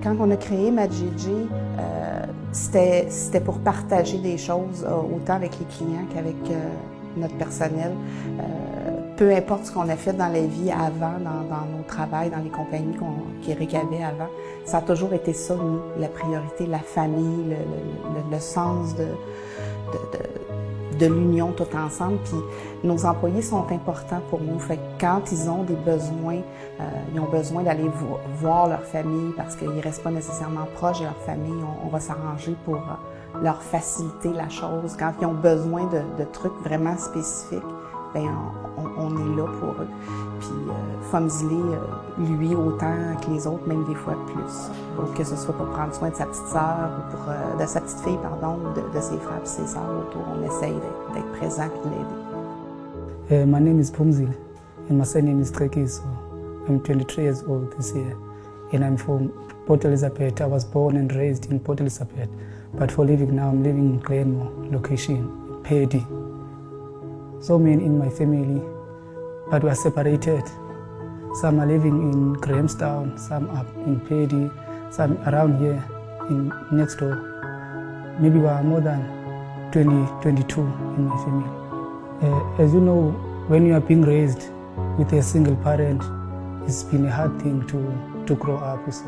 Quand on a créé Majiji, c'était pour partager des choses autant avec les clients qu'avec notre personnel. Peu importe ce qu'on a fait dans la vie avant, dans nos travails, dans les compagnies qu'Éric avait avant, ça a toujours été ça, nous, la priorité, la famille, le sens de l'union tout ensemble. Puis nos employés sont importants pour nous. Fait que quand ils ont des besoins, ils ont besoin d'aller voir leur famille parce qu'ils ne restent pas nécessairement proches de leur famille, on va s'arranger pour leur faciliter la chose. Quand ils ont besoin de trucs vraiment spécifiques, bien, on est là pour eux. Puis Fumsley, lui, autant que les autres, même des fois plus. Donc, que ce soit pour prendre soin de sa petite sœur ou de sa petite fille, pardon, ou de ses frères et ses sœurs autour, on essaye d'être présent et de l'aider. My name is Fumsley and my surname is Trekiso. I'm 23 years old this year and I'm from Port Elizabeth. I was born and raised in Port Elizabeth, but for living now, I'm living in Glenmore location, Paddy. So many in my family, but we are separated. Some are living in Grahamstown, some are in Paddy, some around here in next door. Maybe we are more than 22 in my family. As you know, when you are being raised with a single parent, it's been a hard thing to grow up with,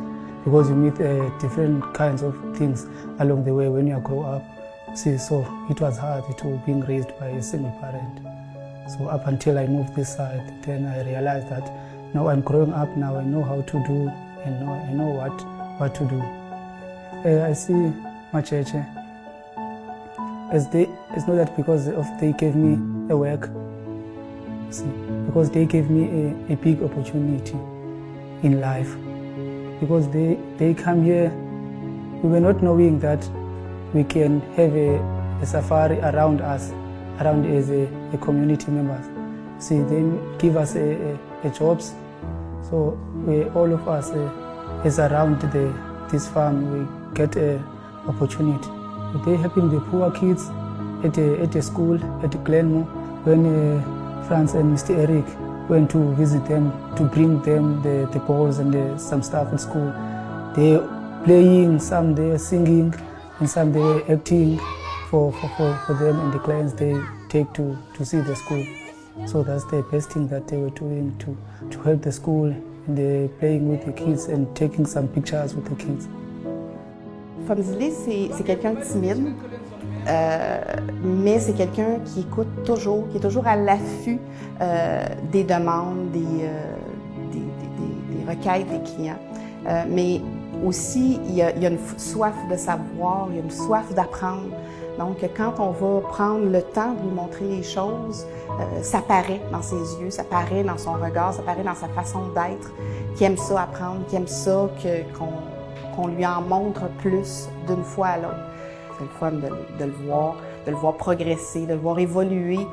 because you meet different kinds of things along the way when you grow up. See, so it was hard to being raised by a single parent. So up until I moved this side, then I realized that now I'm growing up, now I know how to do and I know what to do. I see Macheche it's not that because they gave me a work, see, because they gave me a big opportunity in life. Because they come here, we were not knowing that we can have a safari around us, around as a community members. See, they give us a jobs, so all of us is around this farm, we get an opportunity. They helping the poor kids at a school at Glenmore. When Franz and Mr. Eric went to visit them, to bring them the balls and some stuff at school, they playing, some they singing, and some they acting for them and the clients they take to see the school. So that's the best thing that they were doing to help the school, and they playing with the kids and taking some pictures with the kids. Fumsley, c'est quelqu'un de timide, mais c'est quelqu'un qui écoute toujours, qui est toujours à l'affût des demandes, des requêtes des clients. Mais aussi, il y a une soif de savoir, il y a une soif d'apprendre. Donc, quand on va prendre le temps de lui montrer les choses, ça paraît dans ses yeux, ça paraît dans son regard, ça paraît dans sa façon d'être, qu'il aime ça apprendre, qu'il aime ça qu'on lui en montre plus d'une fois à l'autre. C'est le fun de le voir progresser, de le voir évoluer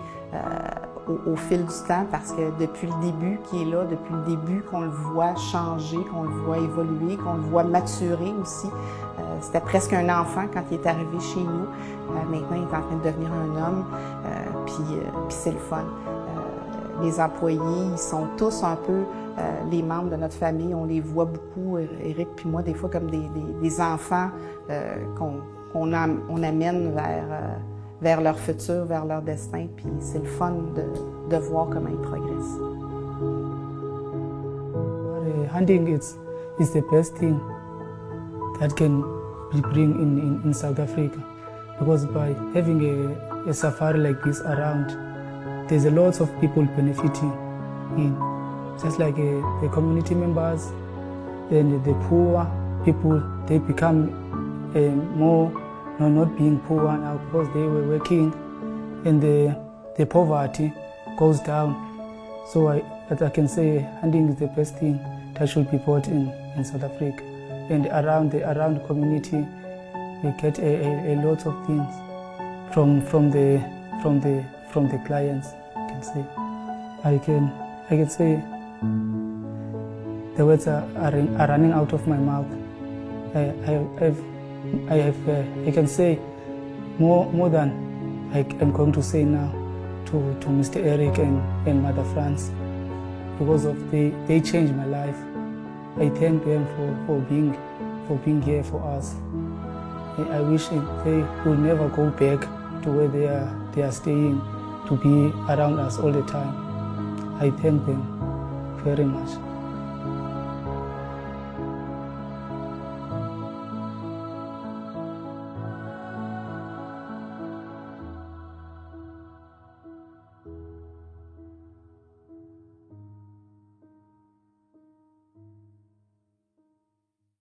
au fil du temps, parce que depuis le début qu'il est là, depuis le début qu'on le voit changer, qu'on le voit évoluer, qu'on le voit maturer aussi. C'était presque un enfant quand il est arrivé chez nous. Maintenant, il est en train de devenir un homme, puis c'est le fun. Les employés, ils sont tous un peu les membres de notre famille. On les voit beaucoup, Éric puis moi, des fois comme des enfants qu'on amène vers leur futur, vers leur destin. Puis c'est le fun de voir comment ils progressent. Hunting is the best thing that can be bring in South Africa, because by having a safari like this around, there's a lot of people benefiting in, just like the community members, then the poor people, they become more, not being poor now because they were working, and the poverty goes down. So I can say hunting is the best thing that should be brought in South Africa. And around the community, we get a lot of things from the clients. I can say the words are running out of my mouth. I can say more than I'm going to say now to Mr. Eric and Mother Franz, because of they changed my life. I thank them for being here for us. I wish they will never go back to where they are staying, to be around us all the time. I thank them very much.